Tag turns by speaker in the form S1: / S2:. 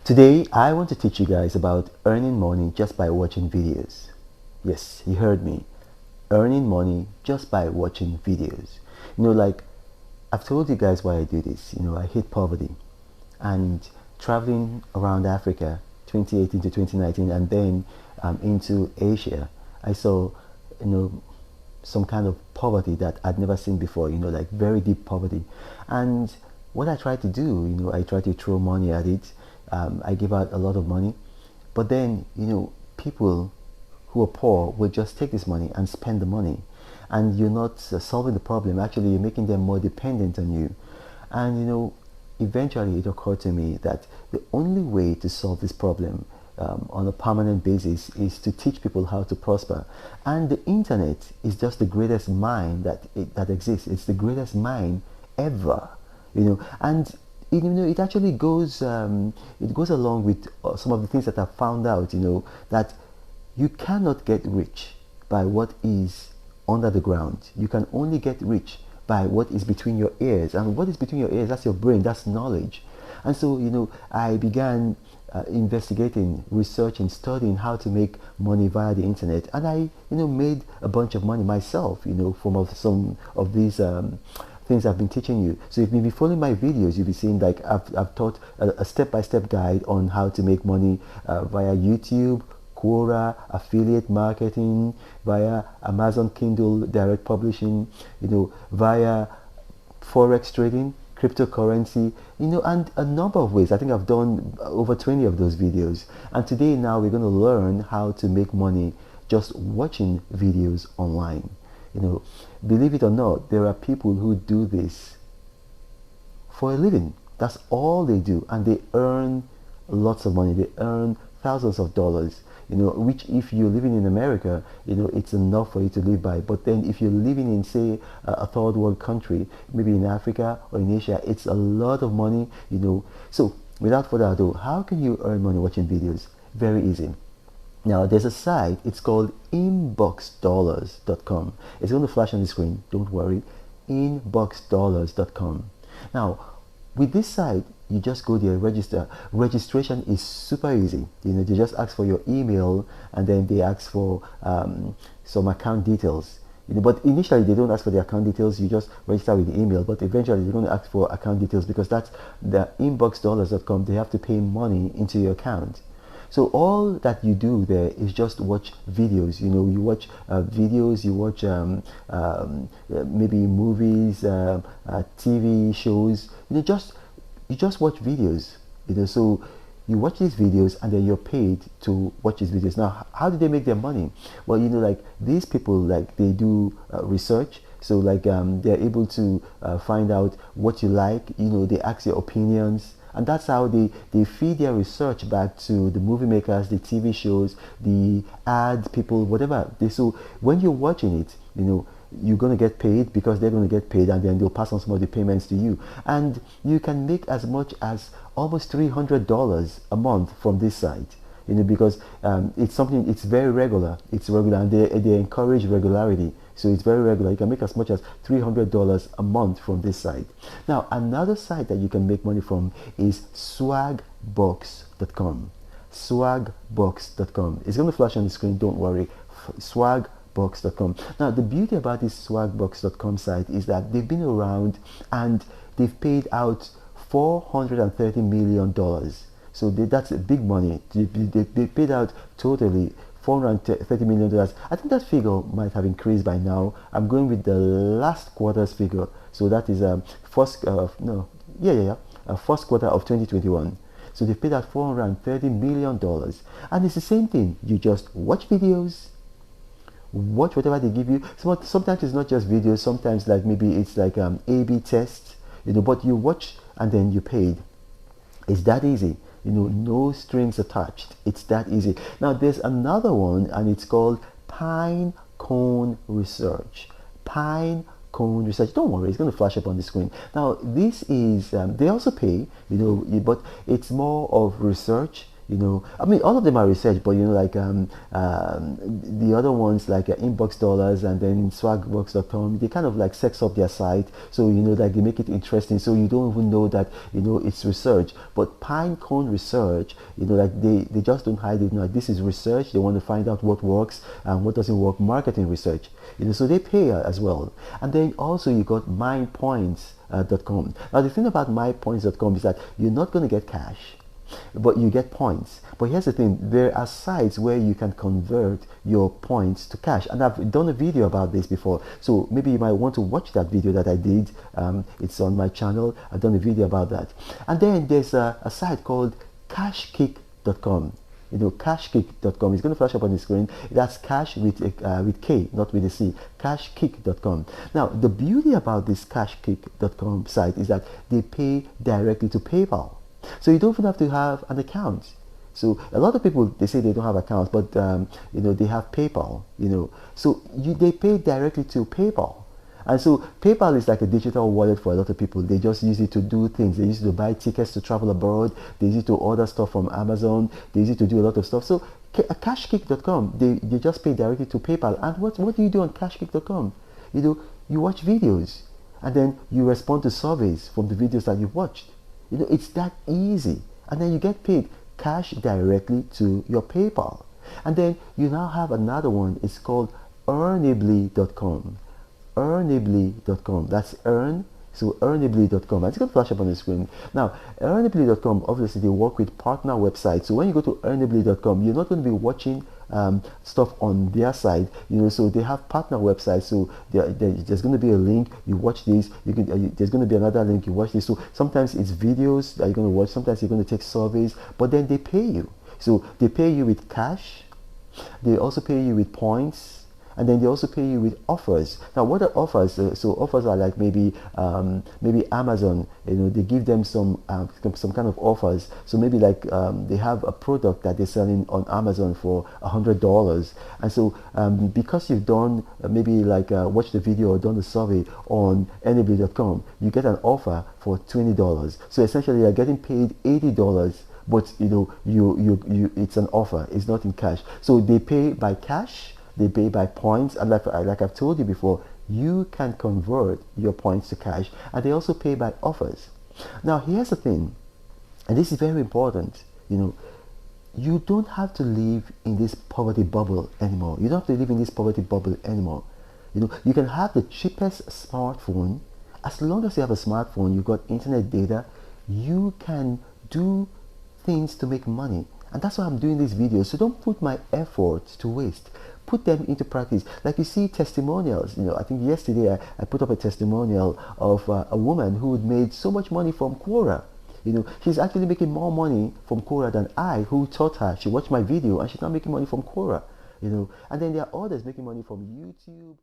S1: Today, I want to teach you guys about earning money just by watching videos. Yes, you heard me. Earning money just by watching videos. Like I've told you guys why I do this. I hate poverty. And traveling around Africa 2018 to 2019 and then into Asia, I saw, you know, some kind of poverty that I'd never seen before, like very deep poverty. And what I try to do, I try to throw money at it. I give out a lot of money. But then, people who are poor will just take this money and spend the money. And you're not solving the problem. Actually, you're making them more dependent on you. And, eventually it occurred to me that the only way to solve this problem on a permanent basis is to teach people how to prosper. And the internet is just the greatest mine that exists. It's the greatest mine ever, and it actually goes along with some of the things that I found out, that you cannot get rich by what is under the ground. You can only get rich by what is between your ears. And what is between your ears? That's your brain, that's knowledge. And so, I began investigating, researching, studying how to make money via the internet. And I, made a bunch of money myself, from some of these things I've been teaching you. So if you've been following my videos, you'll be seeing like I've taught a step-by-step guide on how to make money via YouTube, Quora, affiliate marketing, via Amazon Kindle direct publishing, via forex trading, cryptocurrency, and a number of ways. I think I've done over 20 of those videos. And today now we're going to learn how to make money just watching videos online. Believe it or not, there are people who do this for a living. That's all they do, and they earn lots of money. They earn thousands of dollars, which if you're living in America, it's enough for you to live by. But then if you're living in, say, a third world country, maybe in Africa or in Asia, it's a lot of money, So without further ado, how can you earn money watching videos? Very easy. Now, there's a site, it's called inboxdollars.com. It's going to flash on the screen, don't worry, inboxdollars.com. Now, with this site, you just go there, register. Registration is super easy. They just ask for your email and then they ask for some account details. But initially they don't ask for the account details. You just register with the email. But eventually they're going to ask for account details because that's the inboxdollars.com. They have to pay money into your account. So all that you do there is just watch videos. You watch videos, you watch maybe movies, TV shows. You just watch videos. So you watch these videos and then you're paid to watch these videos. Now, how do they make their money? Well, like these people, like they do research. So like they're able to find out what you like. They ask your opinions. And that's how they feed their research back to the movie makers, the TV shows, the ad people, whatever. So when you're watching it, you're going to get paid because they're going to get paid and then they'll pass on some of the payments to you. And you can make as much as almost $300 a month from this site. Because it's something, it's very regular. It's regular and they encourage regularity. So it's very regular. You can make as much as $300 a month from this site. Now, another site that you can make money from is swagbucks.com. Swagbucks.com. It's going to flash on the screen, don't worry. Swagbucks.com. Now, the beauty about this swagbucks.com site is that they've been around and they've paid out $430 million. So that's big money. They paid out totally $430 million. I think that figure might have increased by now. I'm going with the last quarter's figure. So that is first quarter of 2021. So they paid out $430 million. And it's the same thing. You just watch videos, watch whatever they give you. Sometimes it's not just videos. Sometimes like maybe it's like A/B test, but you watch and then you paid. It's that easy. No strings attached. It's that easy. Now there's another one and it's called Pinecone Research. Pinecone Research. Don't worry, it's going to flash up on the screen. Now this is, they also pay, but it's more of research. You know, I mean, all of them are research, but you know, like the other ones like Inbox Dollars and then Swagbox.com, they kind of like sex up their site, so you know, like they make it interesting, so you don't even know that you know it's research. But Pinecone Research, you know, like they just don't hide it. You know, like this is research. They want to find out what works and what doesn't work. Marketing research, you know, so they pay as well. And then also you got MyPoints.com. Now the thing about MyPoints.com is that you're not going to get cash, but you get points. But here's the thing, there are sites where you can convert your points to cash, and I've done a video about this before, so maybe you might want to watch that video that I did. It's on my channel. I've done a video about that. And then there's a site called Cashkick.com. You know, Cashkick.com is going to flash up on the screen. That's cash with K, not with a C. Cashkick.com. Now the beauty about this Cashkick.com site is that they pay directly to PayPal. So you don't even have to have an account. So a lot of people, they say they don't have accounts, but you know, they have PayPal, you know. So they pay directly to PayPal. And so PayPal is like a digital wallet for a lot of people. They just use it to do things. They use it to buy tickets to travel abroad. They use it to order stuff from Amazon. They use it to do a lot of stuff. So Cashkick.com, they just pay directly to PayPal. And what do you do on Cashkick.com? You know, you watch videos, and then you respond to surveys from the videos that you've watched. You know, it's that easy. And then you get paid cash directly to your PayPal. And then you now have another one. It's called Earnably.com. Earnably.com. That's earn. So Earnably.com. It's going to flash up on the screen. Now, Earnably.com, obviously they work with partner websites. So when you go to Earnably.com, you're not going to be watching stuff on their side, you know. So they have partner websites. So there's going to be a link. You watch this. You can. There's going to be another link. You watch this. So sometimes it's videos that you're going to watch. Sometimes you're going to take surveys. But then they pay you. So they pay you with cash. They also pay you with points. And then they also pay you with offers. Now, what are offers? So offers are like maybe Amazon. You know, they give them some kind of offers. So maybe like they have a product that they're selling on Amazon for $100, and so because you've done maybe like watched the video or done the survey on Earnably.com, you get an offer for $20. So essentially, you're getting paid $80. But you know, you it's an offer. It's not in cash. So they pay by cash. They pay by points, and like I've told you before, you can convert your points to cash, and they also pay by offers. Now here's the thing, and this is very important. You know, you don't have to live in this poverty bubble anymore. You don't have to live in this poverty bubble anymore. You know, you can have the cheapest smartphone. As long as you have a smartphone, you've got internet data, you can do things to make money. And that's why I'm doing this video. So don't put my efforts to waste. Put them into practice. Like you see testimonials. You know, I think yesterday I put up a testimonial of a woman who had made so much money from Quora. You know, she's actually making more money from Quora than I, who taught her. She watched my video and she's now making money from Quora. You know, and then there are others making money from YouTube.